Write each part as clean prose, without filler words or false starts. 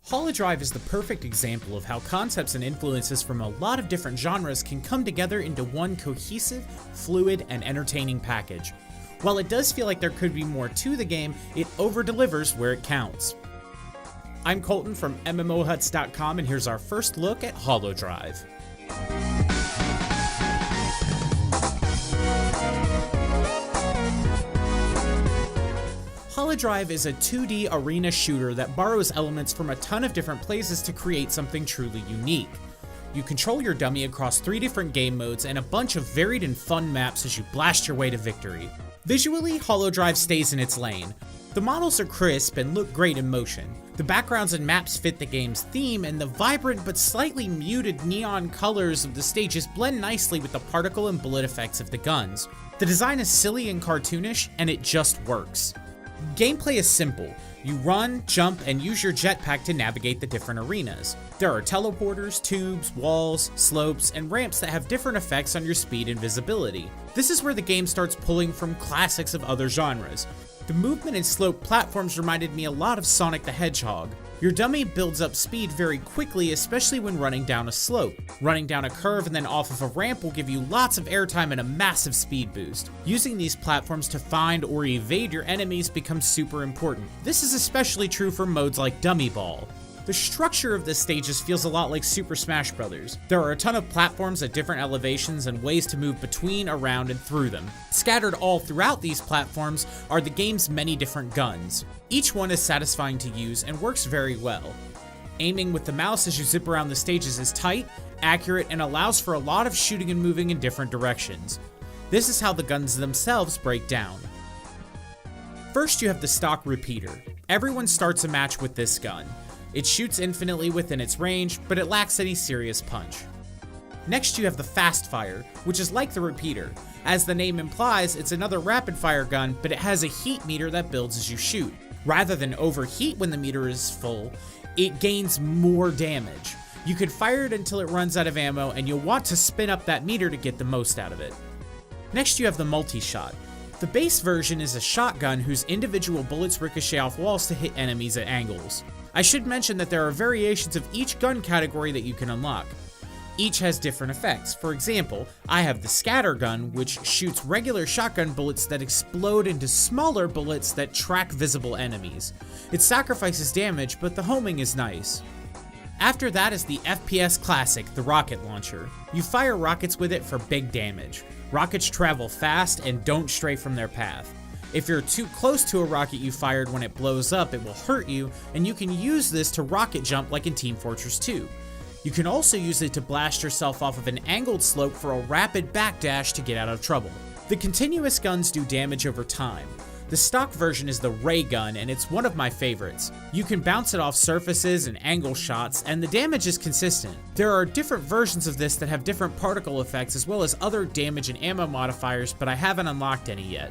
Holodrive is the perfect example of how concepts and influences from a lot of different genres can come together into one cohesive, fluid, and entertaining package. While it does feel like there could be more to the game, it over-delivers where it counts. I'm Colton from MMOHuts.com, and here's our first look at Holodrive. Holodrive is a 2D arena shooter that borrows elements from a ton of different places to create something truly unique. You control your dummy across 3 different game modes and a bunch of varied and fun maps as you blast your way to victory. Visually, Holodrive stays in its lane. The models are crisp and look great in motion. The backgrounds and maps fit the game's theme, and the vibrant but slightly muted neon colors of the stages blend nicely with the particle and bullet effects of the guns. The design is silly and cartoonish, and it just works. Gameplay is simple. You run, jump, and use your jetpack to navigate the different arenas. There are teleporters, tubes, walls, slopes, and ramps that have different effects on your speed and visibility. This is where the game starts pulling from classics of other genres. The movement and slope platforms reminded me a lot of Sonic the Hedgehog. Your dummy builds up speed very quickly, especially when running down a slope. Running down a curve and then off of a ramp will give you lots of airtime and a massive speed boost. Using these platforms to find or evade your enemies becomes super important. This is especially true for modes like Dummy Ball. The structure of the stages feels a lot like Super Smash Bros. There are a ton of platforms at different elevations and ways to move between, around, and through them. Scattered all throughout these platforms are the game's many different guns. Each one is satisfying to use and works very well. Aiming with the mouse as you zip around the stages is tight, accurate, and allows for a lot of shooting and moving in different directions. This is how the guns themselves break down. First, you have the stock repeater. Everyone starts a match with this gun. It shoots infinitely within its range, but it lacks any serious punch. Next, you have the fast fire, which is like the repeater. As the name implies, it's another rapid fire gun, but it has a heat meter that builds as you shoot. Rather than overheat when the meter is full, it gains more damage. You could fire it until it runs out of ammo, and you'll want to spin up that meter to get the most out of it. Next, you have the multi-shot. The base version is a shotgun whose individual bullets ricochet off walls to hit enemies at angles. I should mention that there are variations of each gun category that you can unlock. Each has different effects. For example, I have the scatter gun, which shoots regular shotgun bullets that explode into smaller bullets that track visible enemies. It sacrifices damage, but the homing is nice. After that is the FPS classic, the rocket launcher. You fire rockets with it for big damage. Rockets travel fast and don't stray from their path. If you're too close to a rocket you fired when it blows up, it will hurt you, and you can use this to rocket jump like in Team Fortress 2. You can also use it to blast yourself off of an angled slope for a rapid backdash to get out of trouble. The continuous guns do damage over time. The stock version is the ray gun, and it's one of my favorites. You can bounce it off surfaces and angle shots, and the damage is consistent. There are different versions of this that have different particle effects as well as other damage and ammo modifiers, but I haven't unlocked any yet.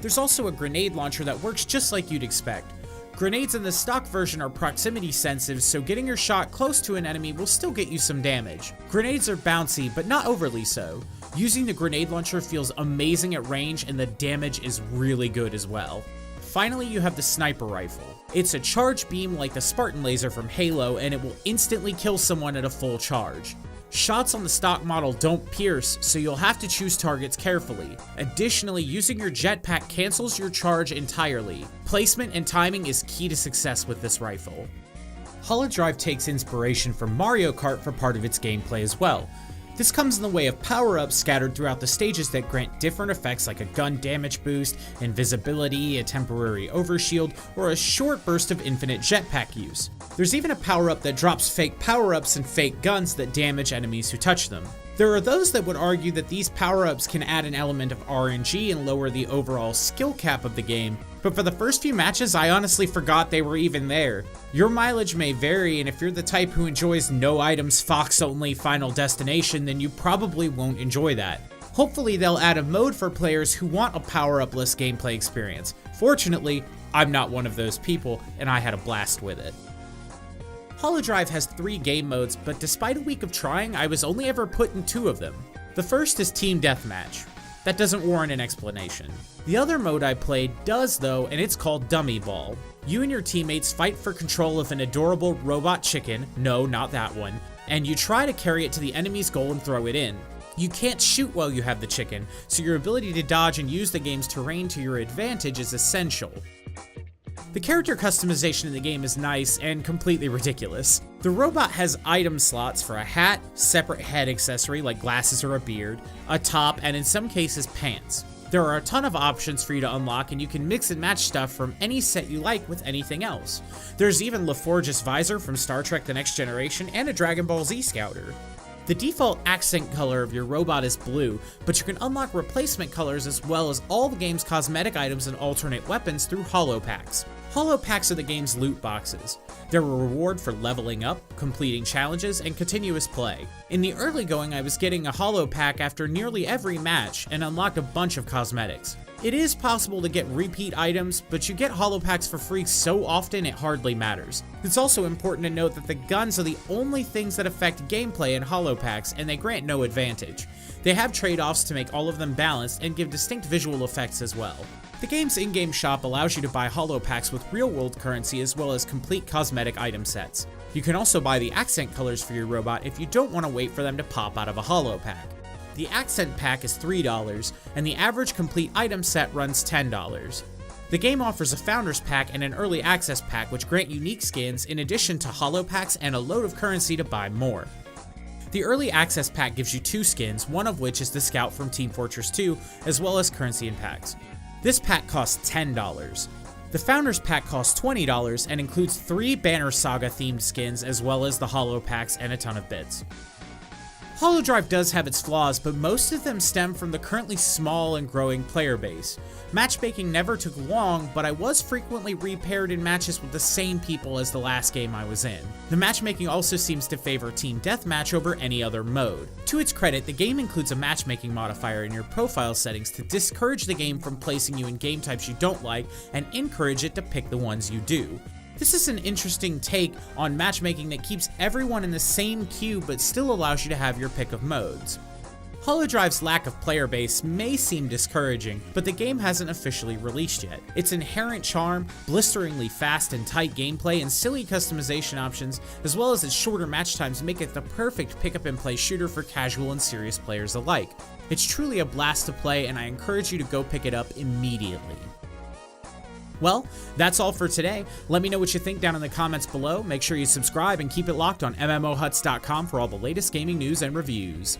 There's also a grenade launcher that works just like you'd expect. Grenades in the stock version are proximity sensitive, so getting your shot close to an enemy will still get you some damage. Grenades are bouncy, but not overly so. Using the grenade launcher feels amazing at range, and the damage is really good as well. Finally, you have the sniper rifle. It's a charge beam like the Spartan laser from Halo, and it will instantly kill someone at a full charge. Shots on the stock model don't pierce, so you'll have to choose targets carefully. Additionally, using your jetpack cancels your charge entirely. Placement and timing is key to success with this rifle. Holodrive takes inspiration from Mario Kart for part of its gameplay as well. This comes in the way of power-ups scattered throughout the stages that grant different effects like a gun damage boost, invisibility, a temporary overshield, or a short burst of infinite jetpack use. There's even a power-up that drops fake power-ups and fake guns that damage enemies who touch them. There are those that would argue that these power-ups can add an element of RNG and lower the overall skill cap of the game, but for the first few matches I honestly forgot they were even there. Your mileage may vary, and if you're the type who enjoys no items Fox-only Final Destination, then you probably won't enjoy that. Hopefully they'll add a mode for players who want a power-up-less gameplay experience. Fortunately, I'm not one of those people, and I had a blast with it. Holodrive has 3 game modes, but despite a week of trying, I was only ever put in 2 of them. The first is Team Deathmatch. That doesn't warrant an explanation. The other mode I played does though, and it's called Dummy Ball. You and your teammates fight for control of an adorable robot chicken, no, not that one, and you try to carry it to the enemy's goal and throw it in. You can't shoot while you have the chicken, so your ability to dodge and use the game's terrain to your advantage is essential. The character customization in the game is nice and completely ridiculous. The robot has item slots for a hat, separate head accessory like glasses or a beard, a top, and in some cases pants. There are a ton of options for you to unlock, and you can mix and match stuff from any set you like with anything else. There's even LaForge's visor from Star Trek The Next Generation and a Dragon Ball Z Scouter. The default accent color of your robot is blue, but you can unlock replacement colors as well as all the game's cosmetic items and alternate weapons through holo packs. Holo packs are the game's loot boxes. They're a reward for leveling up, completing challenges, and continuous play. In the early going, I was getting a holo pack after nearly every match and unlocked a bunch of cosmetics. It is possible to get repeat items, but you get holo packs for free so often it hardly matters. It's also important to note that the guns are the only things that affect gameplay in holo packs, and they grant no advantage. They have trade-offs to make all of them balanced and give distinct visual effects as well. The game's in-game shop allows you to buy holo packs with real-world currency as well as complete cosmetic item sets. You can also buy the accent colors for your robot if you don't want to wait for them to pop out of a holo pack. The accent pack is $3, and the average complete item set runs $10. The game offers a Founders Pack and an Early Access Pack which grant unique skins in addition to holo packs and a load of currency to buy more. The Early Access Pack gives you 2 skins, one of which is the Scout from Team Fortress 2, as well as currency and packs. This pack costs $10. The Founders Pack costs $20 and includes 3 Banner Saga themed skins as well as the holo packs and a ton of bits. Holodrive does have its flaws, but most of them stem from the currently small and growing player base. Matchmaking never took long, but I was frequently repaired in matches with the same people as the last game I was in. The matchmaking also seems to favor team deathmatch over any other mode. To its credit, the game includes a matchmaking modifier in your profile settings to discourage the game from placing you in game types you don't like and encourage it to pick the ones you do. This is an interesting take on matchmaking that keeps everyone in the same queue but still allows you to have your pick of modes. Holodrive's lack of player base may seem discouraging, but the game hasn't officially released yet. Its inherent charm, blisteringly fast and tight gameplay, and silly customization options, as well as its shorter match times make it the perfect pick-up-and-play shooter for casual and serious players alike. It's truly a blast to play, and I encourage you to go pick it up immediately. Well, that's all for today. Let me know what you think down in the comments below. Make sure you subscribe and keep it locked on MMOHuts.com for all the latest gaming news and reviews.